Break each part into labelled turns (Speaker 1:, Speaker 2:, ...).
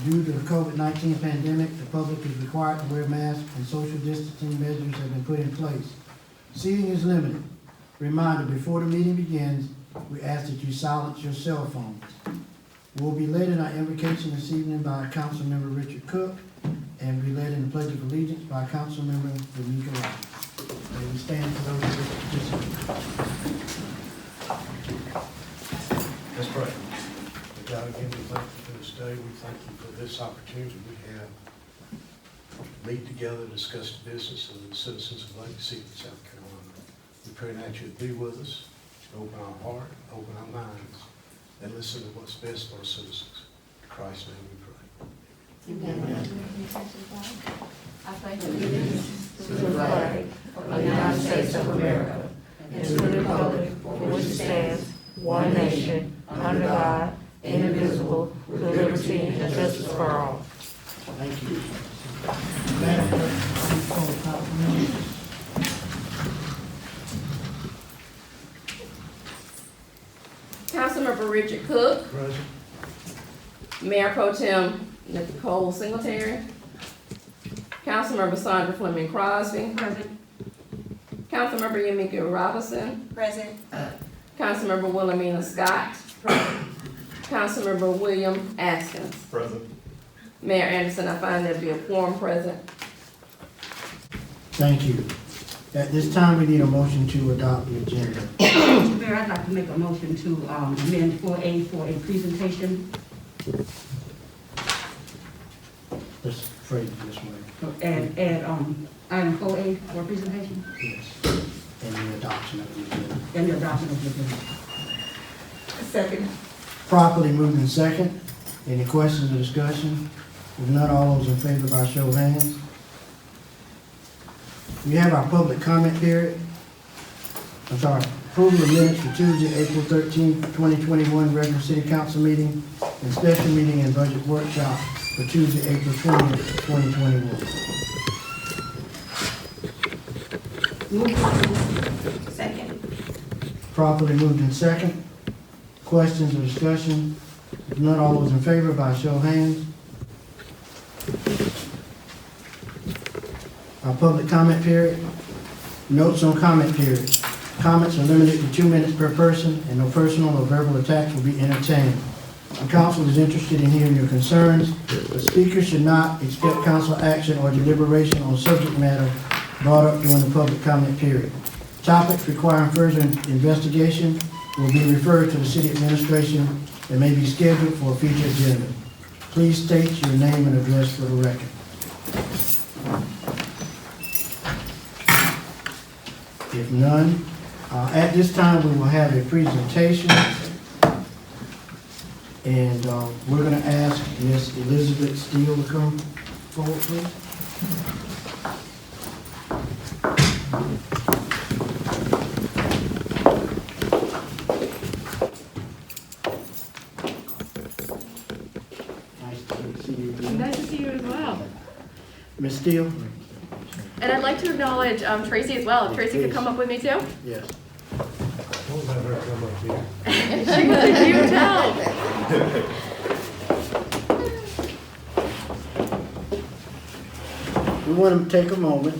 Speaker 1: Due to the COVID-19 pandemic, the public is required to wear masks and social distancing measures have been put in place. Seating is limited. Reminder, before the meeting begins, we ask that you silence your cell phones. We'll be led in our invocation this evening by Councilmember Richard Cook, and be led in the Pledge of Allegiance by Councilmember D'Amica Rogers. May we stand for those who wish to participate.
Speaker 2: Let's pray. God, again, we thank you for this day. We thank you for this opportunity we have to meet together, discuss the business of the citizens of Vacancies, South Carolina. We pray that you would be with us, open our heart, open our minds, and listen to what's best for our citizens. In Christ's name we pray.
Speaker 3: Amen.
Speaker 4: I pledge allegiance to the flag of the United States of America and to the republic for which it stands, one nation, under God, indivisible, with liberty and justice for all.
Speaker 1: Thank you. Madam Clerk, please call the council meeting.
Speaker 3: Councilmember Richard Cook,
Speaker 2: Present.
Speaker 3: Mayor Pro Tem Nicole Singletary, Councilmember Sandra Fleming Crosby,
Speaker 4: Present.
Speaker 3: Councilmember Yamika Robinson,
Speaker 4: Present.
Speaker 3: Councilmember Wilhelmina Scott, Councilmember William Askins.
Speaker 2: Present.
Speaker 3: Mayor Anderson, I find there to be a quorum present.
Speaker 1: Thank you. At this time, we need a motion to adopt the agenda.
Speaker 5: Mr. Mayor, I'd like to make a motion to amend 4A for a presentation.
Speaker 1: Let's phrase it this way.
Speaker 5: Add item 4A for a presentation
Speaker 1: Yes. And the adoption of the agenda.
Speaker 5: and the adoption of the agenda.
Speaker 4: Second.
Speaker 1: Properly moved in second. Any questions or discussion? If none, all those in favor by show of hands. We have our public comment period. Approval of minutes for Tuesday, April 13th, 2021, regular city council meeting and special meeting and budget workshop for Tuesday, April 20th, 2021.
Speaker 4: Second.
Speaker 1: Properly moved in second. Questions or discussion? If none, all those in favor by show of hands. Our public comment period. Notes on comment period. Comments are limited to 2 minutes per person, and no personal or verbal attacks will be entertained. The council is interested in hearing your concerns. The speaker should not expect council action or deliberation on subject matter brought up during the public comment period. Topics requiring further investigation will be referred to the city administration and may be scheduled for a future agenda. Please state your name and address for the record. If none, at this time we will have a presentation, and we're going to ask Ms. Elizabeth Steele to come forward, please. Nice to see you again.
Speaker 6: Nice to see you as well.
Speaker 1: Ms. Steele?
Speaker 6: And I'd like to acknowledge Tracy as well. If Tracy could come up with me too.
Speaker 1: Yes.
Speaker 2: Don't let her come up here.
Speaker 6: She was a huge help.
Speaker 1: We want to take a moment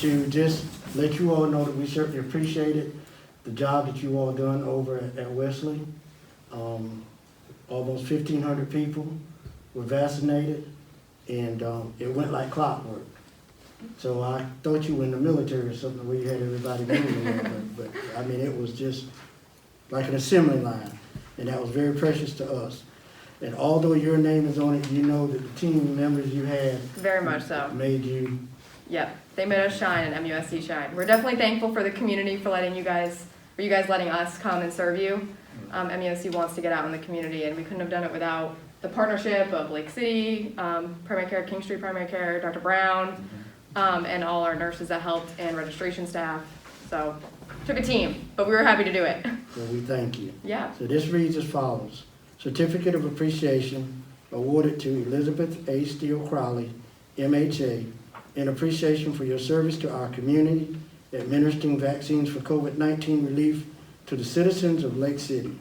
Speaker 1: to just let you all know that we certainly appreciated the job that you all done over at Wesley. Almost 1,500 people were vaccinated, and it went like clockwork. So I thought you were in the military or something where you had everybody moving, but I mean, it was just like an assembly line, and that was very precious to us. And although your name is on it, you know that the team members you had
Speaker 6: Very much so.
Speaker 1: made you.
Speaker 6: Yep, they made us shine and MUSC shine. We're definitely thankful for the community for letting you guys letting us come and serve you. MUSC wants to get out in the community, and we couldn't have done it without the partnership of Lake City, Primary Care, King Street Primary Care, Dr. Brown, and all our nurses that helped and registration staff. So, took a team, but we were happy to do it.
Speaker 1: So we thank you.
Speaker 6: Yeah.
Speaker 1: So this reads as follows. Certificate of Appreciation awarded to Elizabeth A. Steele Crowley, MHA, in appreciation for your service to our community, administering vaccines for COVID-19 relief to the citizens of Lake City.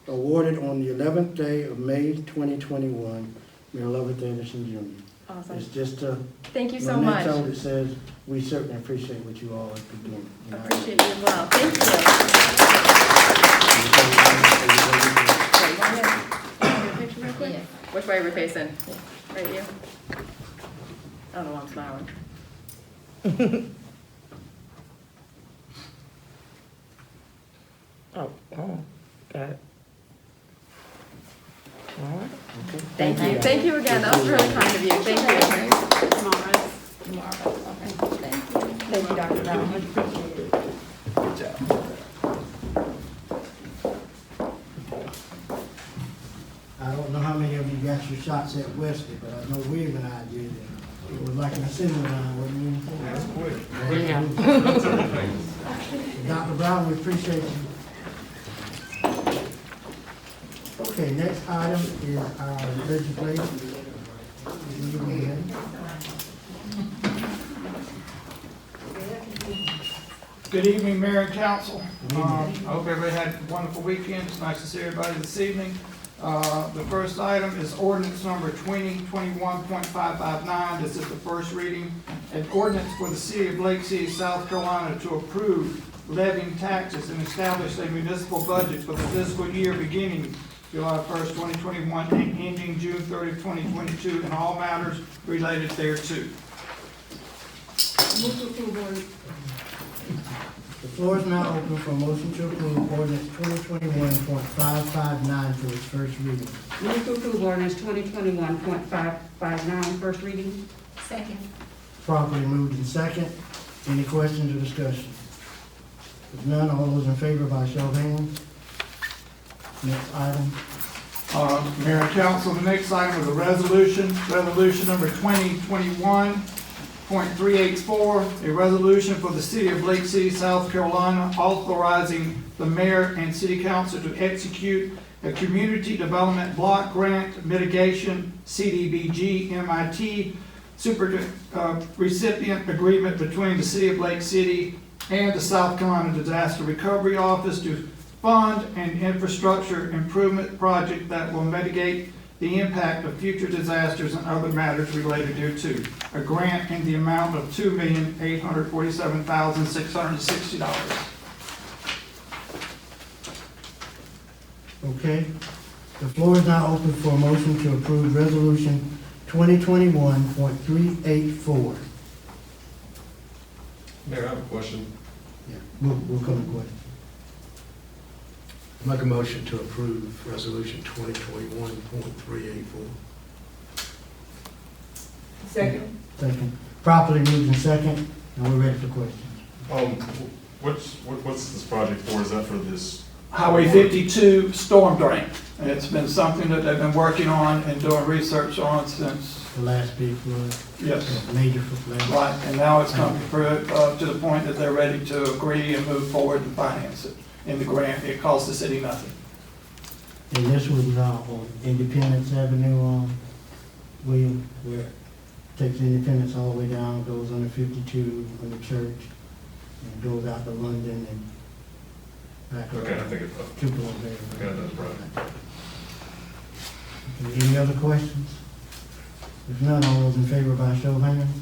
Speaker 1: Awarded on the 11th day of May 2021 Mayor Lovett Anderson Jr.
Speaker 6: Awesome.
Speaker 1: It's just a
Speaker 6: Thank you so
Speaker 1: memento
Speaker 6: much.
Speaker 1: that says, we certainly appreciate what you all have been doing.
Speaker 6: Appreciate you as well. Thank you. Wait, you want me to get a picture real quick? Which way are we facing? Right here? I don't know why I'm smiling.
Speaker 4: Oh, got it. All right.
Speaker 6: Thank you. Thank you again. That was really kind of you. Thank you. Thank you, Dr. Brown. Much appreciated.
Speaker 1: I don't know how many of you got your shots at Wesley, but I know William and I did. It was like an assembly line, wasn't it?
Speaker 4: Yeah.
Speaker 1: Dr. Brown, we appreciate you. Okay, next item is our legislation.
Speaker 7: Good evening, Mayor and Council. I hope everybody had a wonderful weekend. It's nice to see everybody this evening. The first item is ordinance number 2021.559. This is the first reading. An ordinance for the city of Lake City, South Carolina to approve levying taxes and establish a municipal budget for the fiscal year beginning July 1st, 2021 and ending June 30th, 2022, and all matters related thereto.
Speaker 1: The floor is now open for a motion to approve ordinance 2021.559 for its first reading.
Speaker 5: Move to approve ordinance 2021.559, first reading.
Speaker 4: Second.
Speaker 1: Properly moved in second. Any questions or discussion? If none, all those in favor by show of hands. Next item.
Speaker 7: Mayor and Council, the next item is a resolution number 2021.384, a resolution for the city of Lake City, South Carolina, authorizing the mayor and city council to execute a community development block grant mitigation, CDBG, MIT, super recipient agreement between the city of Lake City and the South Carolina Disaster Recovery Office to fund an infrastructure improvement project that will mitigate the impact of future disasters and other matters related thereto. A grant in the amount of $2,847,660.
Speaker 1: Okay. The floor is now open for a motion to approve resolution 2021.384.
Speaker 8: Mayor, I have a question.
Speaker 1: Yeah, we'll come to question.
Speaker 2: Make a motion to approve resolution 2021.384.
Speaker 5: Second.
Speaker 1: Second. Properly moved in second, and we're ready for questions.
Speaker 8: What's this project for? Is that for this?
Speaker 7: Highway 52 storm drain. And it's been something that they've been working on and doing research on since,
Speaker 1: The last big flood.
Speaker 7: yes.
Speaker 1: Major flood.
Speaker 7: Right, and now it's come to the point that they're ready to agree and move forward and finance it in the grant. It costs the city nothing.
Speaker 1: And this was on Independence Avenue, William, where it takes Independence all the way down, goes under 52, under Church, and goes out to London and back up.
Speaker 8: Okay, I think it's,
Speaker 1: Two doors there.
Speaker 8: okay, that's right.
Speaker 1: Okay, any other questions? If none, all those in favor by show of hands?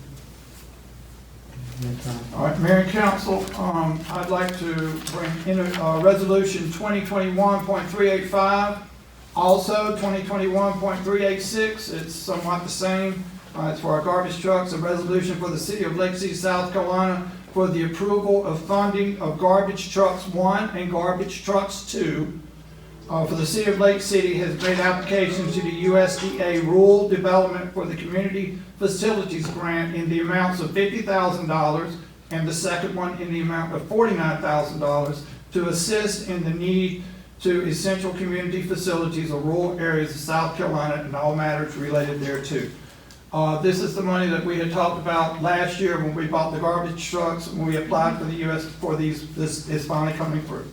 Speaker 1: Okay, next item.
Speaker 7: All right, Mayor and Council, I'd like to bring in resolution 2021.385, also 2021.386. It's somewhat the same. It's for our garbage trucks, a resolution for the city of Lake City, South Carolina, for the approval of funding of garbage trucks 1 and garbage trucks 2. For the city of Lake City has made application to the USDA Rural Development for the Community Facilities Grant in the amounts of $50,000 and the second one in the amount of $49,000 to assist in the need to essential community facilities of rural areas of South Carolina and all matters related thereto. This is the money that we had talked about last year when we bought the garbage trucks, when we applied for the US for these. This is finally coming through.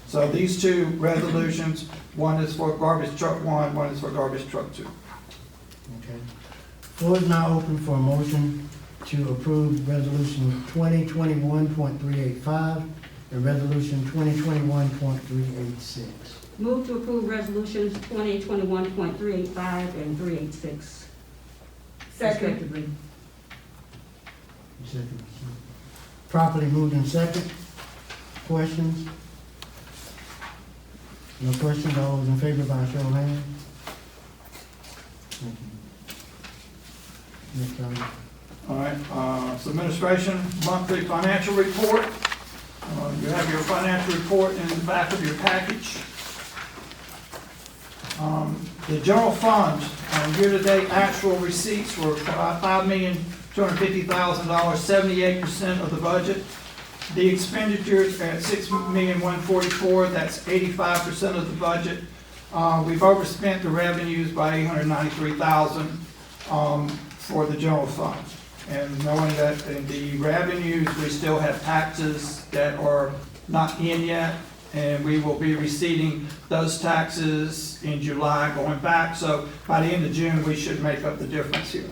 Speaker 7: So these two resolutions, one is for garbage truck 1, one is for garbage truck 2.
Speaker 1: Okay. Floor is now open for a motion to approve resolution 2021.385 and resolution 2021.386.
Speaker 5: Move to approve resolutions 2021.385 and 386 respectively.
Speaker 1: Second. Properly moved in second. Questions? No questions, all those in favor by a show of hands? Thank you. Next item.
Speaker 7: All right, so administration monthly financial report. You have your financial report in the back of your package. The general fund, year-to-date actual receipts were $5,250,000, 78% of the budget. The expenditures at $6,144,000, that's 85% of the budget. We've overspent the revenues by $893,000 for the general fund. And knowing that in the revenues, we still have taxes that are not in yet, and we will be receiving those taxes in July going back. So by the end of June, we should make up the difference here.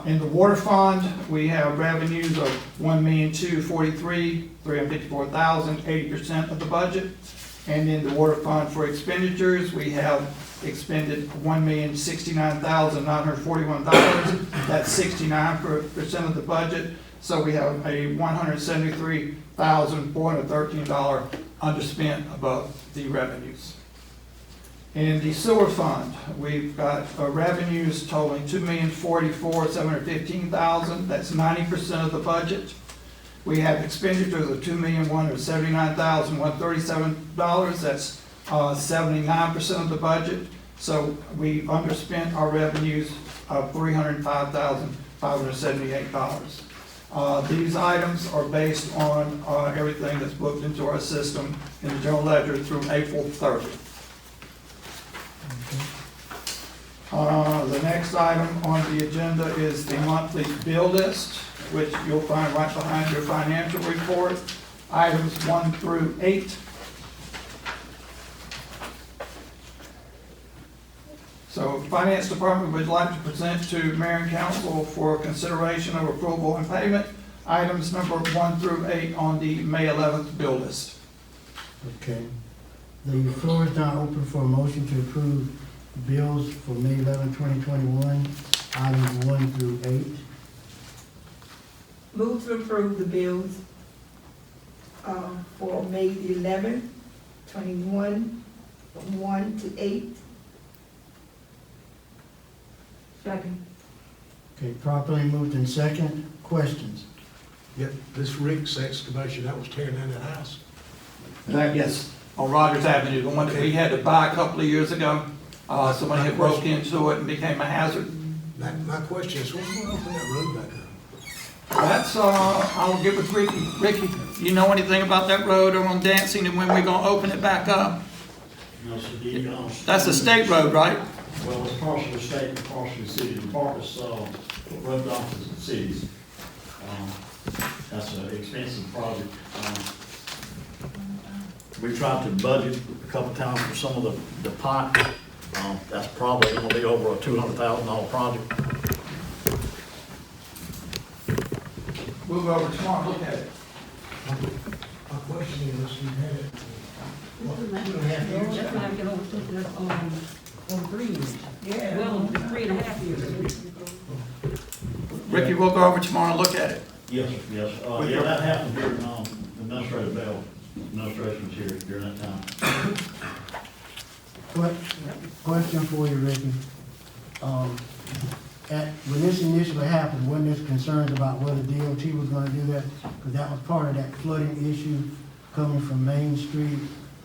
Speaker 7: In the water fund, we have revenues of $1,243,354,000, 80% of the budget. And in the water fund for expenditures, we have expended $1,069,941. That's 69% of the budget. So we have a $173,413 underspent above the revenues. In the sewer fund, we've got revenues totaling $2,044,715,000. That's 90% of the budget. We have expenditures of $2,179,137. That's 79% of the budget. So we underspent our revenues of $305,578. These items are based on everything that's booked into our system in the general ledger through April 30th. The next item on the agenda is the monthly bill list, which you'll find right behind your financial report, items 1 through 8. So Finance Department would like to present to Mayor and Council for consideration of approval and payment, items number 1 through 8 on the May 11th bill list.
Speaker 1: Okay. The floor is now open for a motion to approve bills for May 11, 2021, items 1 through 8.
Speaker 4: Move to approve the bills for May 11, 21, from 1 to 8.
Speaker 5: Second.
Speaker 1: Okay, properly moved in second. Questions?
Speaker 2: Yep, this Rick's excavation, that was tearing down that house.
Speaker 7: Yes, on Rogers Avenue, the one that we had to buy a couple of years ago. Somebody had broke into it and became a hazard.
Speaker 2: My question is, when we open that road back up?
Speaker 7: That's, I'll get with Ricky. Ricky, you know anything about that road on Dancing and when we're gonna open it back up?
Speaker 9: No, sir,
Speaker 7: That's a state road, right?
Speaker 9: well, it's partially state and partially city, and part is, road offices and cities. That's an expensive project. We tried to budget a couple times for some of the pipe. That's probably gonna be over a $200,000 project.
Speaker 7: Move over tomorrow, look at it.
Speaker 2: My question is, you had it, what, 2.5 years
Speaker 5: That's when I get over on 3 years.
Speaker 4: Yeah.
Speaker 5: Well, 3.5 years.
Speaker 7: Ricky, we'll go over tomorrow and look at it.
Speaker 9: Yes, sir, yes. Yeah, that happened during, Administrator Bell, administration was here during that time.
Speaker 1: Question for you, Ricky. When this initially happened, wasn't there concerns about whether DOT was gonna do that? Because that was part of that flooding issue coming from Main Street,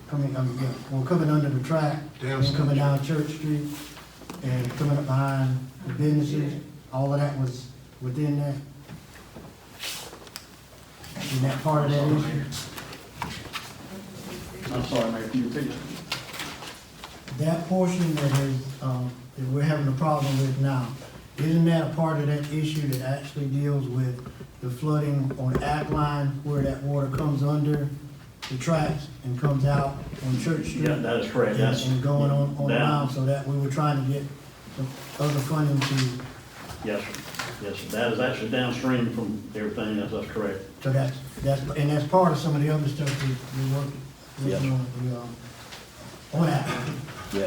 Speaker 1: coming under the track, and coming down Church Street, and coming up behind the businesses. All of that was within that? Is that part of that issue?
Speaker 9: I'm sorry, Mayor, can you repeat it?
Speaker 1: That portion that is, that we're having a problem with now, isn't that a part of that issue that actually deals with the flooding on Act Line where that water comes under the tracks and comes out on Church Street?
Speaker 9: Yeah, that is correct.
Speaker 1: And going on
Speaker 9: down.
Speaker 1: around, so that we were trying to get some other funding to,
Speaker 9: Yes, sir. Yes, sir. That is actually downstream from everything, that's correct.
Speaker 1: so that's part of some of the other stuff we're working
Speaker 9: Yes.
Speaker 1: on, What happened?
Speaker 9: Yeah.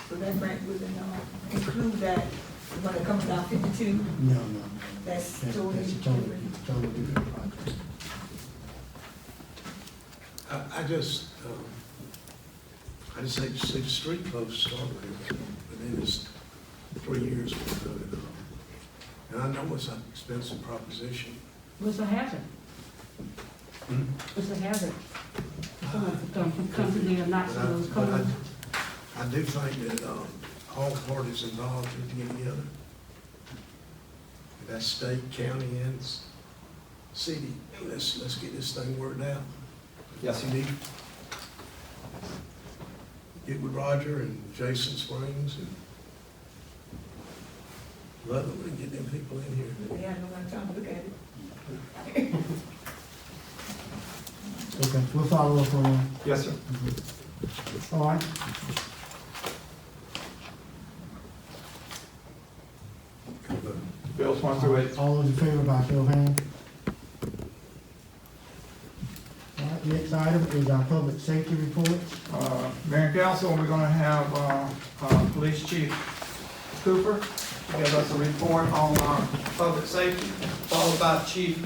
Speaker 10: So that grant would include that, when it comes down 52,
Speaker 1: No, no.
Speaker 10: that's
Speaker 1: That's
Speaker 10: totally
Speaker 1: a totally different project.
Speaker 2: I just hate to see the street closed to start with, but then it's 3 years before it. And I know it's an expensive proposition.
Speaker 5: What's a hazard? What's a hazard? Someone come through there and knock some of those
Speaker 2: But
Speaker 5: cones.
Speaker 2: I do think that all parties involved need to get together. That's state, county, and city. Let's get this thing worked out.
Speaker 7: Yes,
Speaker 2: You need to get with Roger and Jason Springs and let them and get them people in here.
Speaker 10: they had no time to look at it.
Speaker 1: Okay, we'll follow up on that.
Speaker 7: Yes, sir.
Speaker 1: All right.
Speaker 7: Bills 1 through 8.
Speaker 1: All those in favor by show of hands? All right, next item is our public safety reports.
Speaker 7: Mayor and council, we're gonna have, Police Chief Cooper give us a report on, public safety, followed by Chief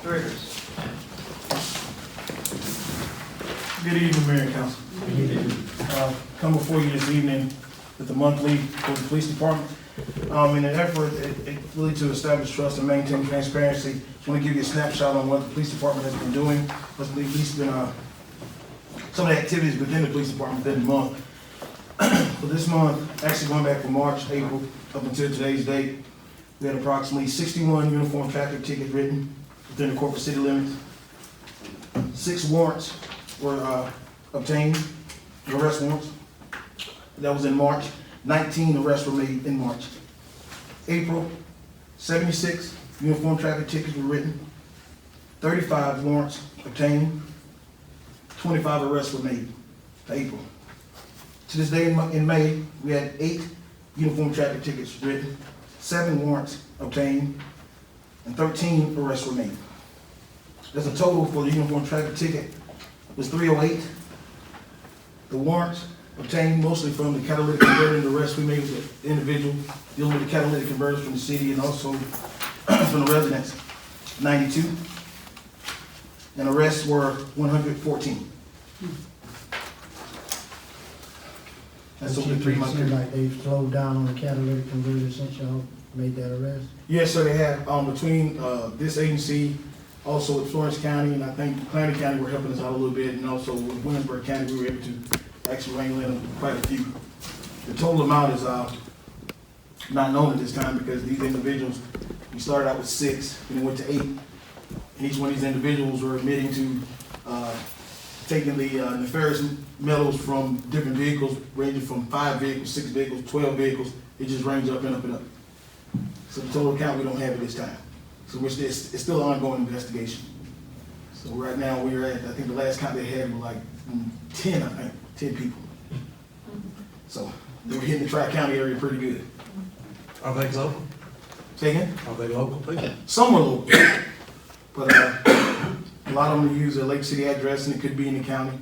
Speaker 7: Triggers.
Speaker 11: Good evening, Mayor and Council. Come before you this evening with the monthly for the police department. In an effort, it really to establish trust and maintain transparency, I want to give you a snapshot on what the police department has been doing, what's at least been some of the activities within the police department within the month. For this month, actually going back from March, April, up until today's date, we had approximately 61 uniform traffic tickets written within the corporate city limits. 6 warrants were obtained, arrest warrants. That was in March. 19 arrests were made in March. April, 76 uniform traffic tickets were written, 35 warrants obtained, 25 arrests were made for April. To this day in May, we had 8 uniform traffic tickets written, 7 warrants obtained, and 13 arrests were made. That's a total for the uniform traffic ticket was 308. The warrants obtained mostly from the catalytic converter, and the arrests we made with the individual dealing with the catalytic converters from the city and also from the residents, 92. And arrests were 114. That's over the 3 months.
Speaker 1: Seems like they've slowed down on the catalytic converter since y'all made that arrest.
Speaker 11: Yes, sir, they have, between, this agency, also with Florence County, and I think Clarendon County were helping us out a little bit, and also with Williamsburg County, we were able to actually wrangle in quite a few. The total amount is, not known at this time because these individuals, we started out with 6, and then went to 8. And each one of these individuals were admitting to, taking the, nefarious metals from different vehicles, ranging from 5 vehicles, 6 vehicles, 12 vehicles. It just ranged up and up and up. So the total count we don't have at this time. So it's still an ongoing investigation. So right now we're at, I think the last count they had were like 10, I think, 10 people. So they were hitting the Tri-County area pretty good.
Speaker 2: Are they local?
Speaker 11: Say again?
Speaker 2: Are they local people?
Speaker 11: Some were local, but a lot of them use a Lake City address and it could be in the county.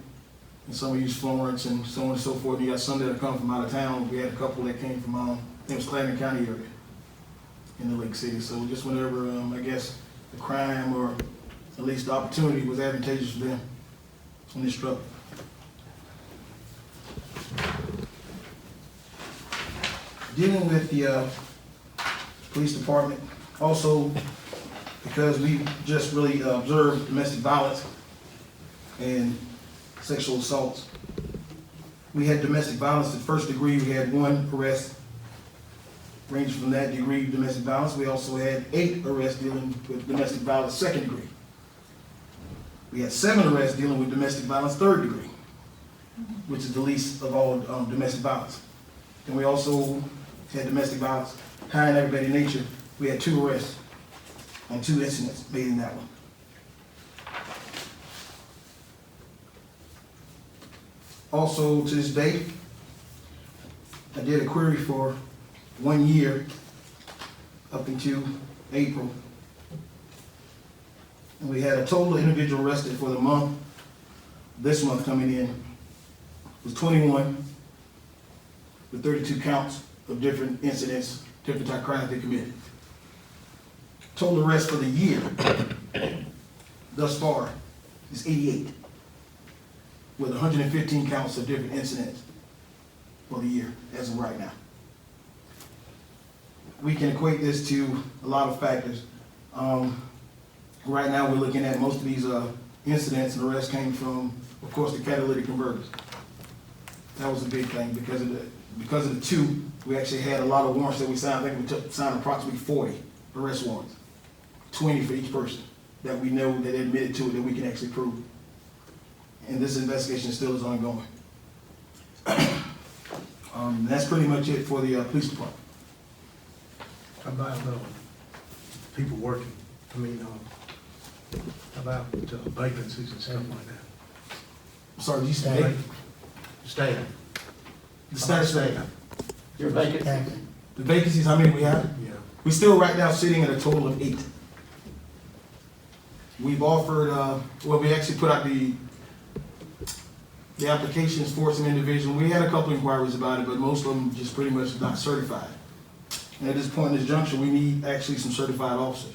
Speaker 11: And some will use Florence and so on and so forth. You got some that come from out of town. We had a couple that came from, I think it was Clarendon County area in the Lake City. So just whenever, I guess, the crime or at least the opportunity was advantageous for them when they struck. Dealing with the police department, also because we just really observed domestic violence and sexual assaults. We had domestic violence at first degree, we had 1 arrest ranging from that degree of domestic violence. We also had 8 arrests dealing with domestic violence second degree. We had 7 arrests dealing with domestic violence third degree, which is the least of all domestic violence. And we also had domestic violence high and aggravated nature. We had 2 arrests on 2 incidents made in that one. Also, to this day, I did a query for 1 year up until April. We had a total of individual arrested for the month, this month coming in, was 21, with 32 counts of different incidents, different type of crimes they committed. Total arrest for the year, thus far, is 88, with 115 counts of different incidents for the year, as of right now. We can equate this to a lot of factors. Right now, we're looking at most of these incidents and arrests came from, of course, the catalytic converters. That was a big thing because of the two. We actually had a lot of warrants that we signed. I think we signed approximately 40 arrest warrants, 20 for each person that we know that admitted to it that we can actually prove. And this investigation still is ongoing. That's pretty much it for the police department.
Speaker 2: How about people working? I mean, how about vacancies and stuff like that?
Speaker 11: Sorry, did you say?
Speaker 2: Staff.
Speaker 11: The status of that.
Speaker 9: Your vacancy?
Speaker 11: The vacancies, how many we have?
Speaker 2: Yeah.
Speaker 11: We're still right now sitting at a total of 8. We've offered, well, we actually put out the applications for some individuals. We had a couple inquiries about it, but most of them just pretty much not certified. And at this point in this juncture, we need actually some certified officers.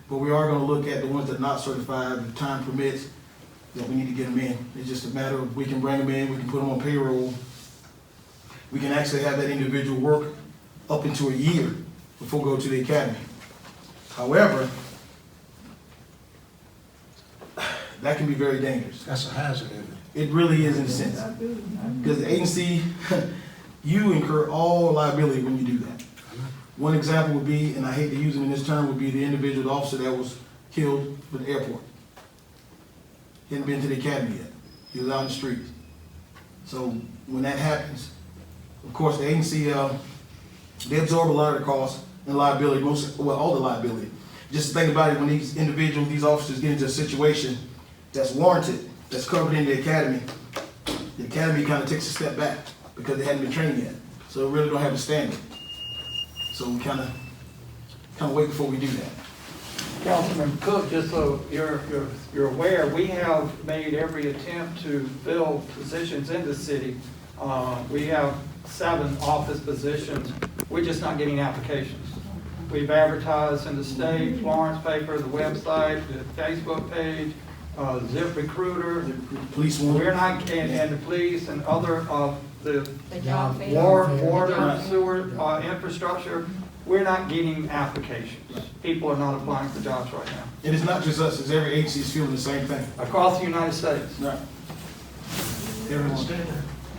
Speaker 11: But we are gonna look at the ones that are not certified, if time permits, that we need to get them in. It's just a matter of, we can bring them in, we can put them on payroll. We can actually have that individual work up into a year before go to the academy. However, that can be very dangerous.
Speaker 2: That's a hazard, isn't it?
Speaker 11: It really is in a sense. Because the agency, you incur all liability when you do that. One example would be, and I hate to use him in this term, would be the individual officer that was killed at the airport. He hadn't been to the academy yet. He was out in the streets. So when that happens, of course, the agency, they absorb a lot of the costs and liability, all the liability. Just think about it, when these individuals, these officers get into a situation that's warranted, that's covered in the academy kind of takes a step back because they hadn't been trained yet. So they really don't have a standard. So we kind of wait before we do that.
Speaker 12: Councilman Cook, just so you're aware, we have made every attempt to fill positions in the city. We have 7 office positions. We're just not getting applications. We've advertised in the state, Florence paper, the website, the Facebook page, Zip Recruiter.
Speaker 11: Police
Speaker 12: We're not, and the police and other of the
Speaker 4: job fair.
Speaker 12: water, sewer, infrastructure. We're not getting applications. People are not applying for jobs right now.
Speaker 11: And it's not just us, it's every agency is feeling the same thing.
Speaker 12: Across the United States.
Speaker 11: Right. Everyone.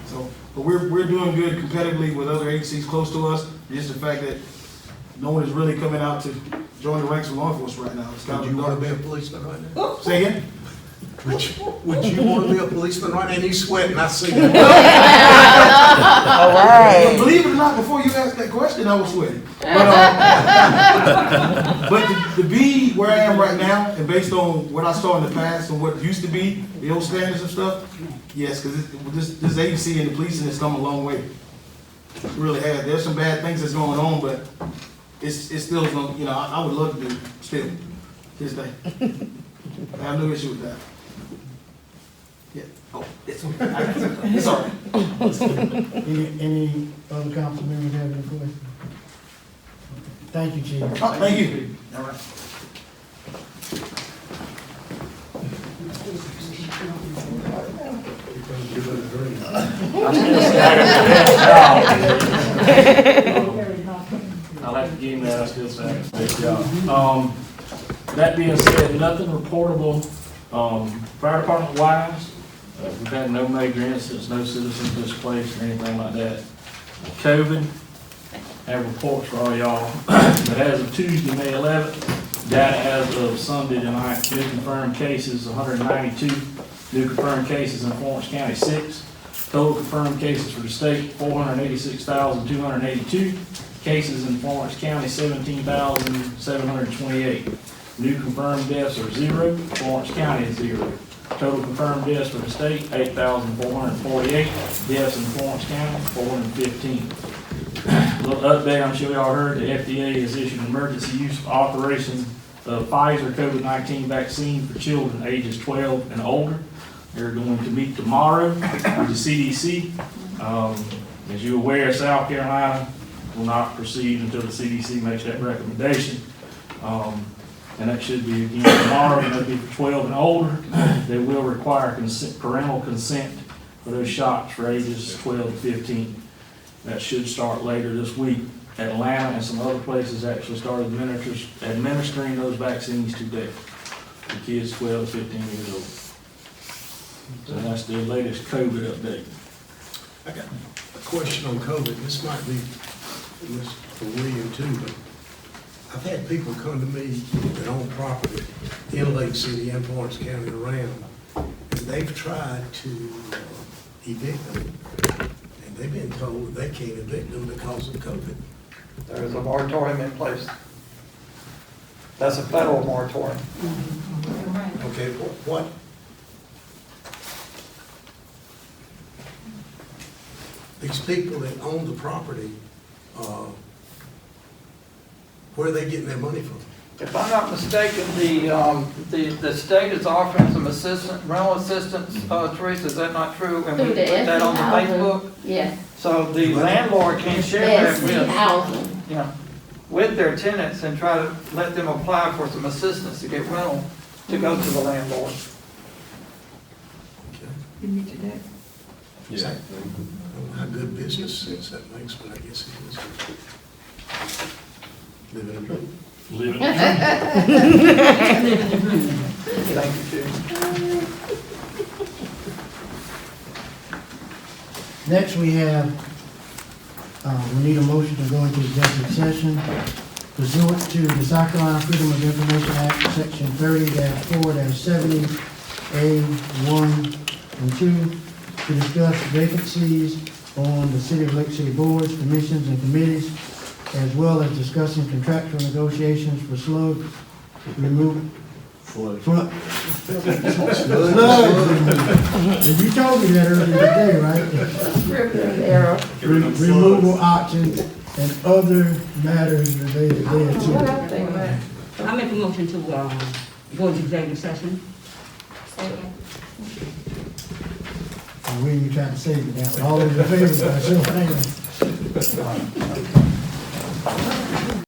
Speaker 11: So, but we're doing good competitively with other agencies close to us. It's just the fact that no one is really coming out to join the ranks of law enforcement right now. It's kind
Speaker 2: Would
Speaker 11: of
Speaker 2: you want to
Speaker 11: dark.
Speaker 2: be a policeman right now?
Speaker 11: Say again?
Speaker 2: Would you want to be a policeman right now? And he's sweating, I see that.
Speaker 4: All right.
Speaker 11: Believe it or not, before you asked that question, I was sweating. But to be where I am right now, and based on what I saw in the past and what used to be, the old standards and stuff, yes, because this agency and the policing has come a long way. It really has. There's some bad things that's going on, but it's still, you know, I would love to do still, this day. I have no issue with that. Yeah. Oh, it's all right.
Speaker 1: Any other council members have any questions? Thank you, Chief.
Speaker 11: Oh, thank you. All right.
Speaker 13: I'll have to give him that, I still say it's a big job. That being said, nothing reportable, fire department wise. We've had no major incidents, no citizens displaced or anything like that. COVID, have reports for all y'all. But as of Tuesday, May 11th, data as of Sunday tonight, new confirmed cases, 192. New confirmed cases in Florence County, 6. Total confirmed cases for the state, 486,282. Cases in Florence County, 17,728. New confirmed deaths are 0. Florence County is 0. Total confirmed deaths for the state, 8,448. Deaths in Florence County, 415. A little update, I'm sure y'all heard, the FDA has issued emergency use authorization the Pfizer COVID-19 vaccine for children ages 12 and older. They're going to meet tomorrow with the CDC. As you're aware, South Carolina will not proceed until the CDC makes that recommendation. And that should be again tomorrow, and that'll be for 12 and older. They will require parental consent for those shots for ages 12 to 15. That should start later this week. Atlanta and some other places actually started administering those vaccines today for kids 12 to 15 years old. So that's the latest COVID update.
Speaker 2: I got a question on COVID. This might be for William too, but I've had people come to me that own property in Lake City and Florence County around, and they've tried to evict them, and they've been told that they can't evict them because of COVID.
Speaker 12: There is a moratorium in place. That's a federal moratorium.
Speaker 2: Okay, what? These people that own the property, where are they getting their money from?
Speaker 12: If I'm not mistaken, the state is offering some rental assistance, Teresa, is that not true? And we
Speaker 3: Through
Speaker 12: put
Speaker 3: the
Speaker 12: that on the
Speaker 3: SC
Speaker 12: Facebook?
Speaker 3: Yes,
Speaker 12: So the landlord can share that
Speaker 3: SC
Speaker 12: with,
Speaker 3: housing.
Speaker 12: you know, with their tenants and try to let them apply for some assistance to get rental to go to the landlord.
Speaker 5: You need to that.
Speaker 2: Yeah. I don't know how good business sense that makes, but I guess it is. Living in dream.
Speaker 13: Living.
Speaker 12: Thank you, Chief.
Speaker 1: Next, we have, we need a motion to go into executive session pursuant to the South Carolina Freedom of Information Act, Section 30-4-70A1 and 2, to discuss vacancies on the City of Lake City boards, commissions, and committees, as well as discussing contractual negotiations for sludge removal. Sludge. You told me that earlier today, right?
Speaker 3: Scrivener's error.
Speaker 1: Removal options and other matters related
Speaker 3: What
Speaker 1: thereto.
Speaker 3: I think about.
Speaker 5: I make a motion to, go into executive session.
Speaker 1: And we ain't trying to save it now. All in favor, by show of hands.